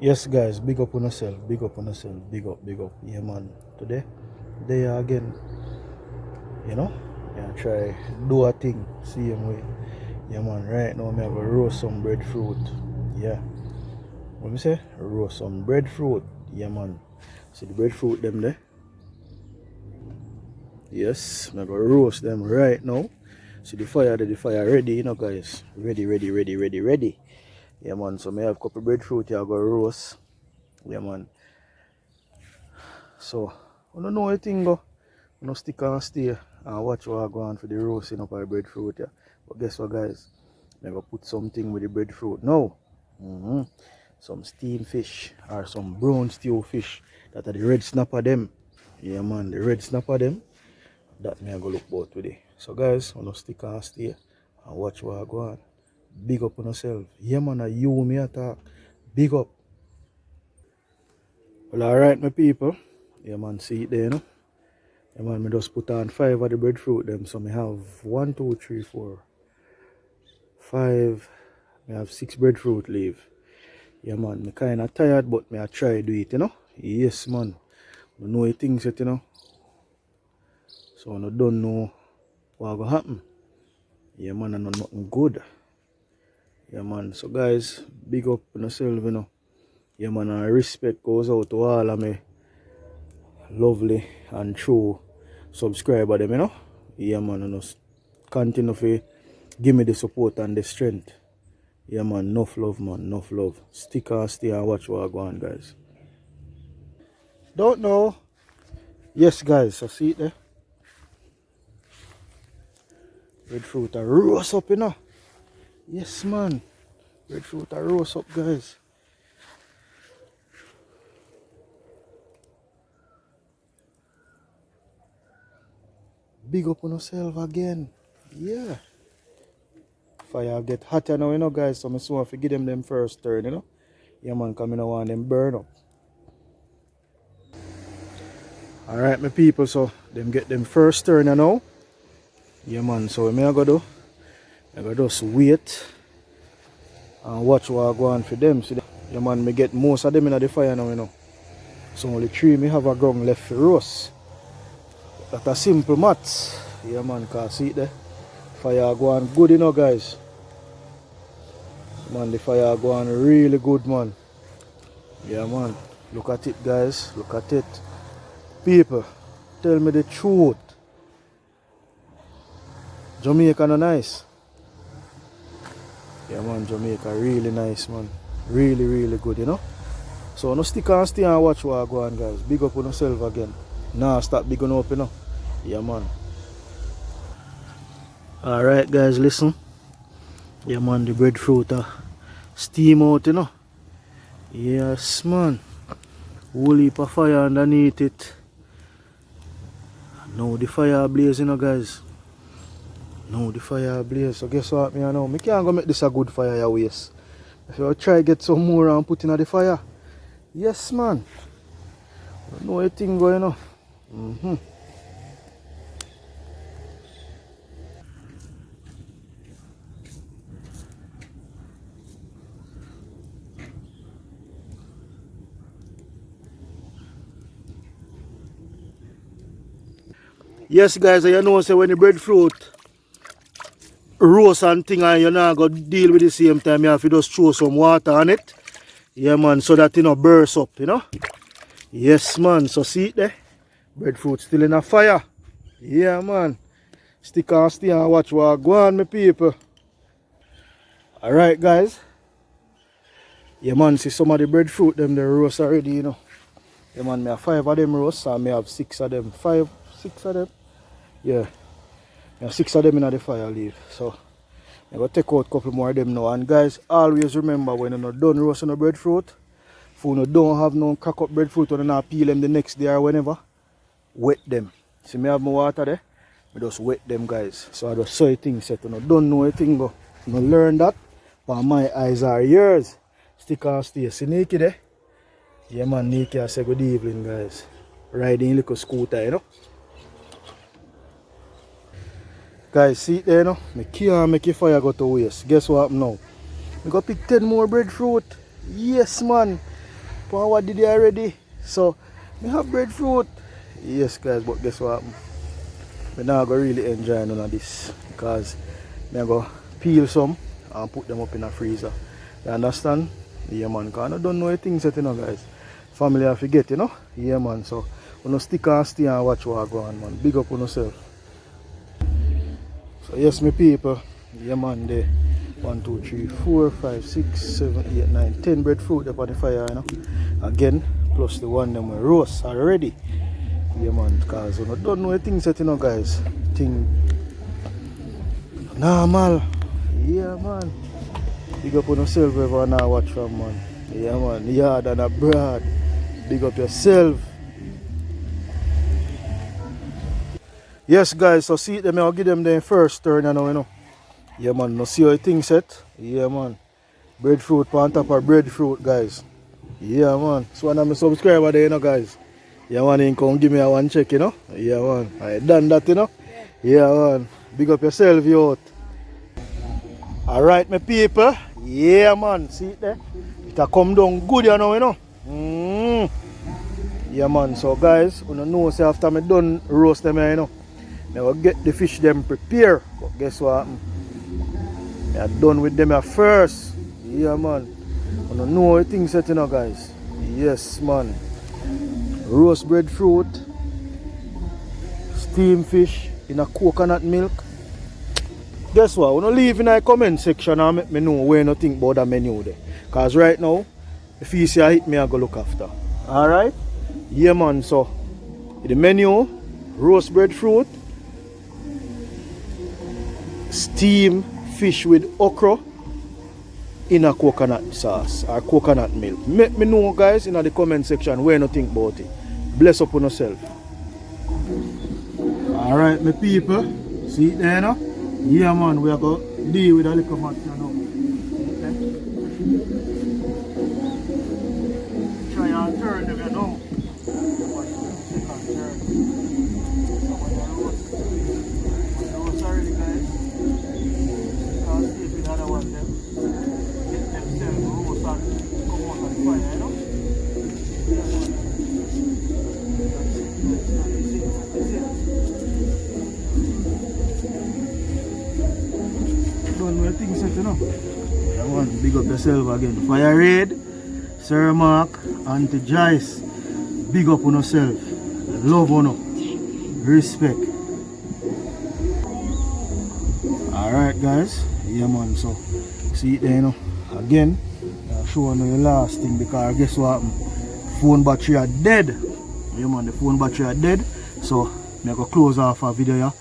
Yes, guys, big up on yourself, big up on yourself, big up, big up. Yeah, man. Today, there again, you know. Yeah, try do a thing, same way. Yeah, man. Right now, I'm gonna roast some breadfruit. Yeah. What me say? Roast some breadfruit. Yeah, man. See the breadfruit them there? Yes, I'm gonna roast them right now. See the fire ready, you know, guys. Ready, ready, ready, ready, ready. Yeah, man. So, I have a couple breadfruit here, I go roast. Yeah, man. So, I don't know anything go. No stick and stay and watch what I go on for the roasting up our breadfruit. Yeah. But guess what, guys? I'm going to put something with the breadfruit now. Some steamed fish or some brown stew fish that are the red snapper them. Yeah, man, the red snapper them. That me I go look about today. So, guys, I'm going to stick and stay and watch what I go on. Big up on yourself. Yeah, man, you me attack. Big up. Well, alright, my people. Yeah, man, see it there, you know? Yeah, man, I just put on 5 of the breadfruit them. So I have 1, 2, 3, 4, 5. I have 6 breadfruit leaf. Yeah, man, I kinda tired, but I try do it, you know. Yes, man. I know the things yet, you know. So I don't know what gonna happen. Yeah, man, I know nothing good. Yeah, man. So guys, big up on yourself, you know. Yeah, man, and respect goes out to all of me lovely and true subscriber them, you know. Yeah, man, and just continue to give me the support and the strength. Yeah, man, enough love, man, enough love. Stick and stay and watch what I go on, guys. Don't know. Yes, guys, I see it there. Breadfruit are roast up, you know. Yes, man. Breadfruit are roast up, guys. Big up on yourself again. Yeah. Fire get hotter now, you know, guys. So I soon have to give them first turn, you know. Yeah, man, come in and want them burn up. Alright, my people, so them get them first turn, you know. Yeah, man, so what I go do? I go just wait and watch what I go on for them. So, yeah, man, me get most of them in the fire now, you know. So only 3 me have a ground left for roast. That's a simple maths. Yeah, man, cause see it there. Fire go on good, you know, guys. Man, the fire go on really good, man. Yeah, man. Look at it, guys. Look at it. People, tell me the truth. Jamaica no nice. Yeah, man, Jamaica really nice, man. Really, really good, you know. So no stick and stay and watch what I go on, guys. Big up on yourself again. Nah, stop big up, you know. Yeah, man. Alright, guys, listen. Yeah, man, the breadfruit steam out, you know. Yes, man. Whole heap of fire underneath it. Now the fire blaze, you know, guys. Now the fire blaze. So guess what me know? Me can't go make this a good fire your waste. If you try get some more and put in the fire. Yes, man. I know a thing going on. Yes, guys, you know, say when the breadfruit roast and thing and you not go deal with the same time, you have to just throw some water on it. Yeah, man, so that you know burst up, you know. Yes, man, so see it there. Breadfruit still in a fire. Yeah, man. Stick and stay and watch what go on, my people. Alright, guys. Yeah, man, see some of the breadfruit them they roast already, you know. Yeah, man, me have 5 of them roast and me have 6 of them. 5, 6 of them. Yeah. Me have 6 of them in the fire leaf. So I'm going to take out a couple more of them now. And guys, always remember when you're not done roasting the breadfruit, if you don't have no crack up breadfruit when you not peel them the next day or whenever, wet them. See me have my water there, I just wet them, guys. So I just saw things set. You don't know a thing go. You learn that, but my eyes are yours. Stick and stay. See Nikki there? Yeah, man, Nikki, I say good evening, guys. Riding a little scooter, you know. Guys, see it there, you know? I can't make your fire go to waste. Guess what happened now? I got to pick 10 more breadfruit. Yes, man. upon what did they already. So me have breadfruit. Yes guys, but guess what happen? Me now go really enjoy none of this because me go peel some and put them up in a freezer. You understand? Yeah man, cause I don't know things that you know guys. Family I forget, you know? Yeah man, so you know stick and stay and watch what go on man. Big up on yourself. So yes my people, yeah man there. 1, 2, 3, 4, 5, 6, 7, 8, 9, 10 breadfruit up on the fire, you know. Again, plus the one them we roast already. Yeah man, cause you know, don't know things that you know guys. Thing normal. Yeah man. Big up on yourself wherever now watch from man. Yeah man, yard and abroad. Big up yourself. Yes guys, so see them, I'll give them the first turn you know. Yeah man, no see how things set. Yeah man. Breadfruit on top of breadfruit guys. Yeah man. So one of my subscriber there you know guys. Yeah man, you come give me a one check you know. Yeah man. I done that you know. Yeah man. Big up yourself you out. Alright my people. Yeah man. See it there? It come down good you know. Yeah man. So guys, you know say after me done roast them you know. Now I get the fish them prepare. But guess what? I done with them at first. Yeah man. I don't know how things set you know guys. Yes man. Roast breadfruit. Steam fish in a coconut milk. Guess what? I want to leave in the comment section and make me know where you think about the menu there. Cause right now, if you see I hit me I go look after. Alright? Yeah man, so the menu, roast breadfruit, steam fish with okra in a coconut sauce or coconut milk. Make me know guys in the comment section where you think about it. Bless up on yourself. Alright my people. See it there now? Yeah man, we are going to deal with a little matter now. Try and turn them you know. Roast already guys. Because if we had a one them. Things set, you know. That one, big up yourself again. Fire Raid, Sir Mark, Auntie Joyce. Big up on yourself. Love on you. Respect. Alright guys. Yeah man, so see it there you know. Again, I'll show you the last thing because guess what happened? Phone battery are dead. Yeah man, the phone battery are dead. So I'm going to close off our video here.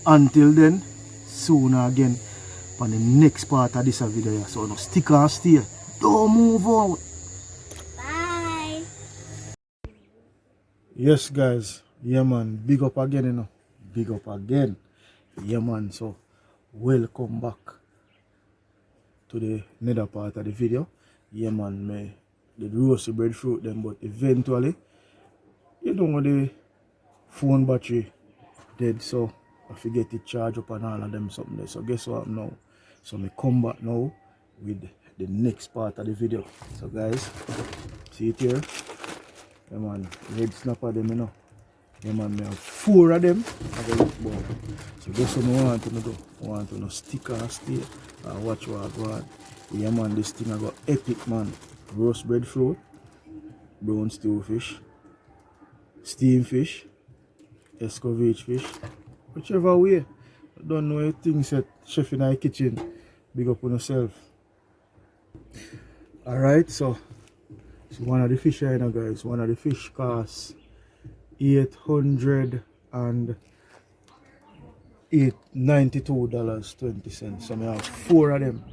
Until then, soon again on the next part of this video. So no stick and stay. Don't move out. Bye. Yes guys. Yeah man. Big up again you know. Big up again. Yeah man. So welcome back to the nether part of the video. Yeah man. Me the roasted breadfruit them, but eventually you know the phone battery dead, so I forget to charge up and all of them something there. So guess what now? So me come back now with the next part of the video. So guys, see it here. Yeah man, red snapper them you know. Yeah man, me have 4 of them. I go look boy. So guess what I want to do? I want to stick and stay and watch what I go on. Yeah man, this thing I got epic man. Roast breadfruit, brown stew fish, steam fish, escovitch fish, whichever way. I don't know things that chef in our kitchen. Big up on yourself. Alright, so one of the fish here now guys. One of the fish costs $892.20. So I have 4 of them.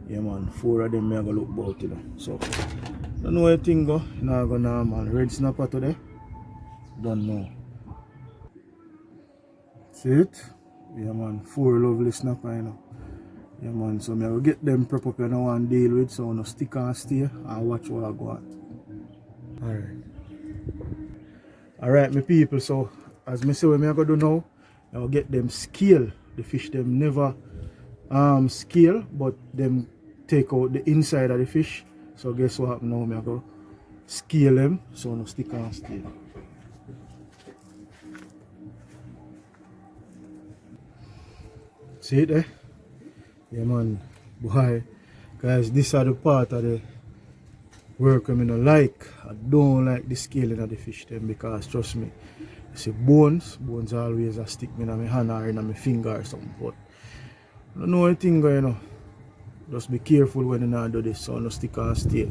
Yeah man, 4 of them I go look about you know. So don't know where thing go. Now I go normal. Red snapper today. Don't know. See it? Yeah man, 4 lovely snapper you know. Yeah man, so I will get them prep up you know and deal with, so no stick and stay and watch what I go on. Alright my people, so as me say what I go do now, I will get them scale. The fish them never scale, but them take out the inside of the fish. So guess what now I go scale them so no stick and stay. See it there? Yeah man, boy, guys, this are the part of the work I don't like. I don't like the scaling of the fish them because trust me, I see bones always a stick me in my hand or in my finger or something, but I don't know anything going on. Just be careful when you not do this so no stick and stay.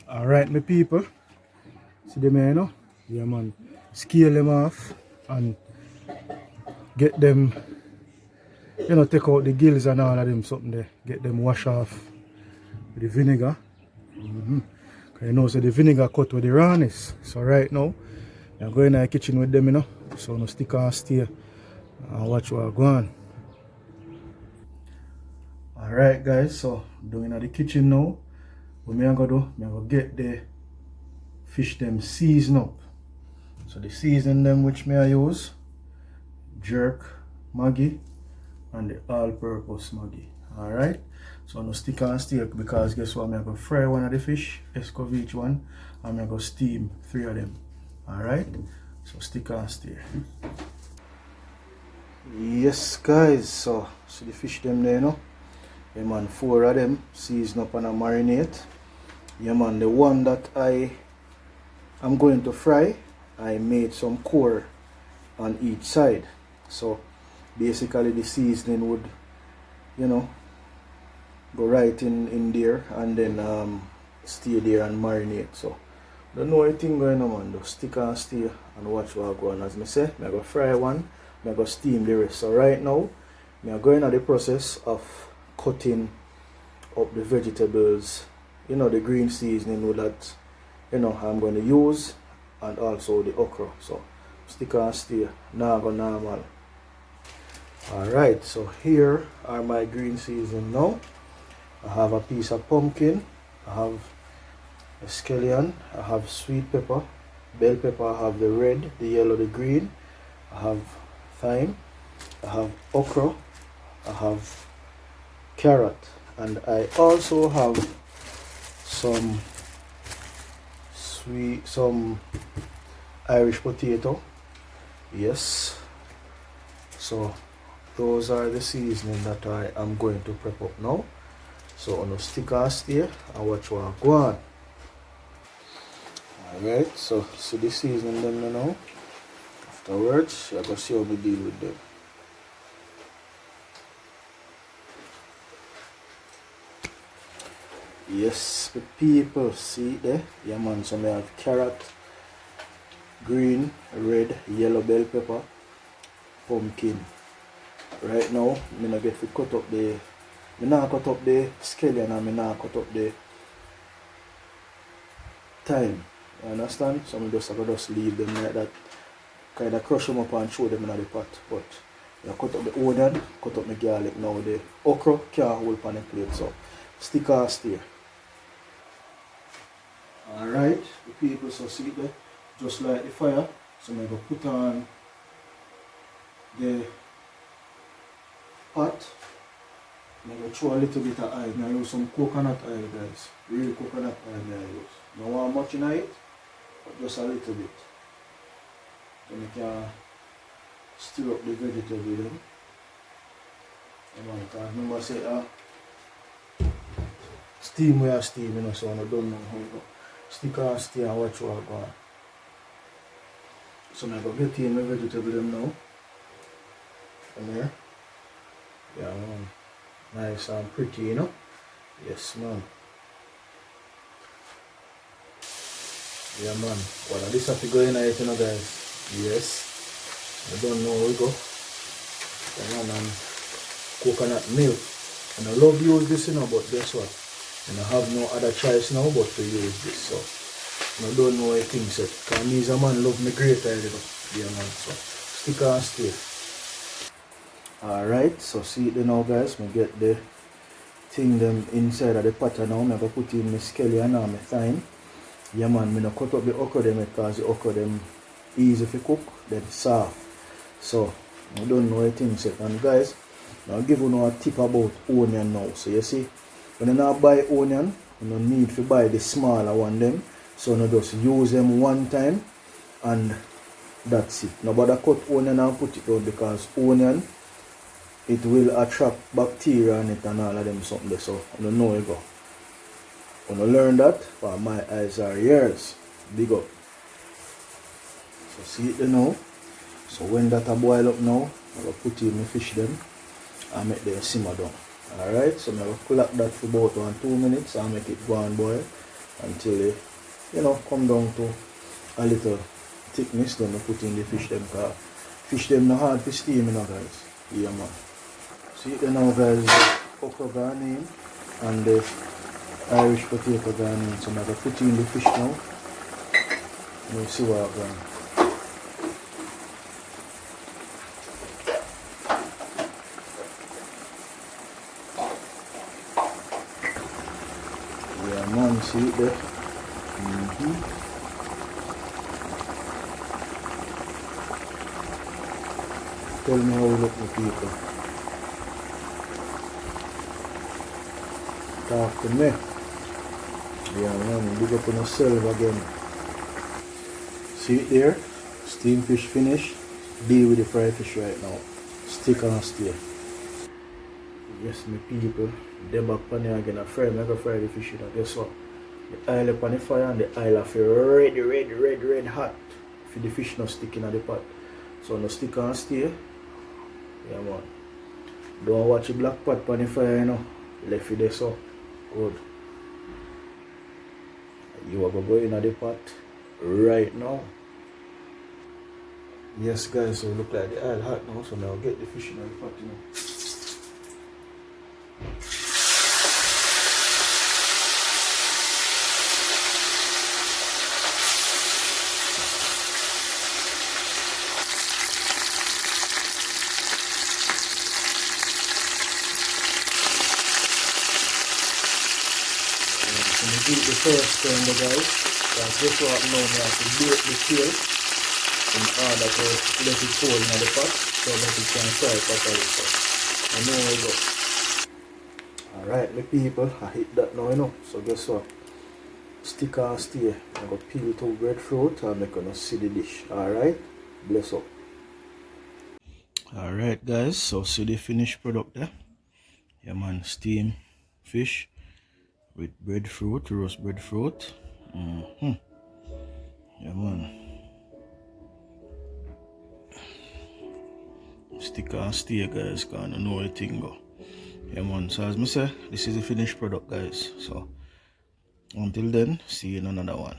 Alright my people, see them here, you know? Yeah man, scale them off and get them, you know, take out the gills and all of them something there. Get them wash off with the vinegar. Cause you know so the vinegar cut with the rawness. So right now, I'm going in the kitchen with them, you know. So no stick and stay and watch what go on. Alright guys, so doing at the kitchen now. What me I gonna do? Me I gonna get the fish them season up. So the season them which me I use, jerk, Maggi, and the all-purpose Maggi. Alright, so no stick and stay because guess what, I'm going to fry one of the fish, escove each one, and I'm going to steam 3 of them. Alright, so stick and stay. Yes guys, so see the fish them there, you know. Yeah man, 4 of them season up and a marinate. Yeah man, the one that I am going to fry, I made some core on each side. So basically the seasoning would, you know, go right in there and then stay there and marinate. So don't know anything going on man, just stick and stay and watch what go on. As I say, I'm going to fry one, I'm going to steam the rest. So right now I'm going to the process of cutting up the vegetables, you know, the green seasoning that, you know, I'm going to use, and also the okra. So stick and stay, now go normal. Alright, so here are my green seasoning now. I have a piece of pumpkin, I have a scallion, I have sweet pepper, bell pepper, I have the red, the yellow, the green, I have thyme, I have okra, I have carrot, and I also have some Irish potato. Yes, so those are the seasoning that I am going to prep up now. So I'm going to stick and stay and watch what go on. Alright, so see the seasoning them now. Afterwards, you're going to see how we deal with them. Yes, the people see there. Yeah man, so I have carrot, green, red, yellow bell pepper, pumpkin. Right now, I'm not get to cut up the, I'm not cut up the scallion and I'm not cut up the thyme. You understand? So I'm just leave them like that. Kind of crush them up and throw them in the pot. But I cut up the onion, cut up the garlic. Now the okra can't hold on the plate. So stick and stay. Alright, the people so see there, just like the fire. So I'm going to put on the pot. I'm going to throw a little bit of oil. I use some coconut oil guys. Real coconut oil I use. Don't want much in it, but just a little bit. So I can stir up the vegetable then. Remember I say steam we are steam, you know, so I don't know how to stick and stay and watch what go on. So I'm going to get in my vegetable them now. Come here. Yeah man. Nice and pretty, you know. Yes man. Yeah man. Well, this have to go in it, you know guys. Yes. I don't know how we go. Come on, and coconut milk. And I love use this, you know, but guess what? And I have no other choice now but to use this. So I don't know what I think so. Because me as a man love me greater, you know. Yeah man. So stick and stay. Alright, so see it now guys. I get the thing them inside of the pot now. I'm going to put in my scallion and my thyme. Yeah man, I'm going to cut up the okra them because the okra them easy to cook, then soft. So I don't know what I think so. And guys, I'll give you a tip about onion now. So you see, when you now buy onion, You no need to buy the smaller one them. So no just use them one time and that's it. Nobody cut onion and put it out because onion it will attract bacteria in it and all of them something there. So I don't know you go. I learn that for my eyes are yours. Big up. So see it there now. So when that a boil up now, I will put in the fish them and make them simmer down. Alright, so I will clap that for about 1 2 minutes and make it go and boil until it come down to a little thickness. Then I put in the fish them because fish them not hard to steam, guys. Yeah man. See it there now guys, okra gone in and the Irish potato gone in. So I will put in the fish now. We'll see what I've done. Yeah man, see it there. Tell me how you look my people. Talk to me. Yeah man, big up on yourself again. See it there? Steamed fish finished. Deal with the fried fish right now. Stick and stay. Yes, my people. They back on here again. I fry the fish. Guess what? The oil up on the fire and the oil of red hot. For the fish not sticking at the pot. So no stick and stay. Yeah man. Don't watch the black pot on the fire, Left it there so. Good. You are going to go in the pot right now. Yes guys, so look like the oil hot now, so now get the fish in the pot, So we do it the first turn guys, because this what now we have to bake the tail in order to let it cool in the pot so that it can fry properly. So I know how it goes. Alright my people, I hit that now So guess what? Stick and stay. I'm going to peel it out breadfruit and I'm going to see the dish. Alright? Bless up. Alright guys, so see the finished product there. Yeah man, steam fish with breadfruit, roast breadfruit. Yeah man. Stick and stay guys, because I don't know anything go. Yeah man, so as I say, this is the finished product guys. So until then, see you in another one.